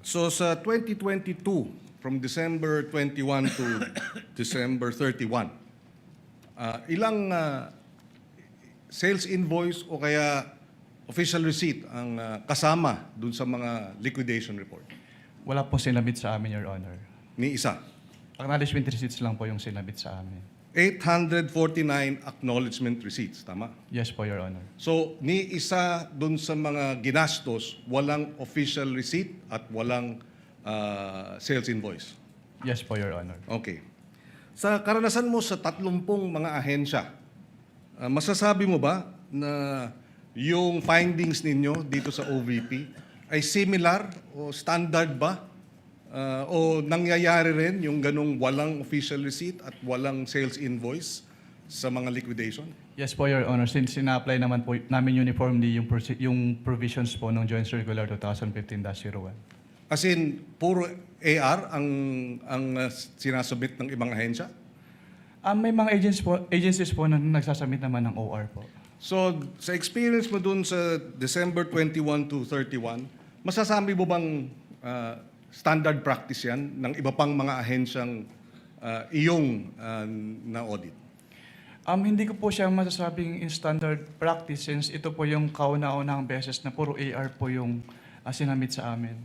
So sa 2022, from December 21 to December 31, ilang sales invoice o kaya official receipt ang kasama dun sa mga liquidation report? Wala po sinabit sa amin, Your Honor. Ni isa. Acknowledgement receipts lang po yung sinabit sa amin. 849 acknowledgement receipts, tama? Yes po, Your Honor. So, ni isa dun sa mga ginastos, walang official receipt at walang sales invoice. Yes po, Your Honor. Okay. Sa karanasan mo sa 30 mga ahensya, masasabi mo ba na yung findings ninyo dito sa OVP ay similar o standard ba? O nangyayari rin yung ganong walang official receipt at walang sales invoice sa mga liquidation? Yes po, Your Honor. Since sina-apply naman po namin uniformly yung provisions po ng Joint Circular 2015-01. As in, puro AR ang sinasubmit ng ibang ahensya? May mga agencies po na nagsasubmit naman ng OR po. So, sa experience mo dun sa December 21 to 31, masasabi mo bang standard practice yan ng iba pang mga ahensyang iyong na-audit? Hindi ko po siya masasabing in standard practice since ito po yung kauna-unahang beses na puro AR po yung sinamit sa amin.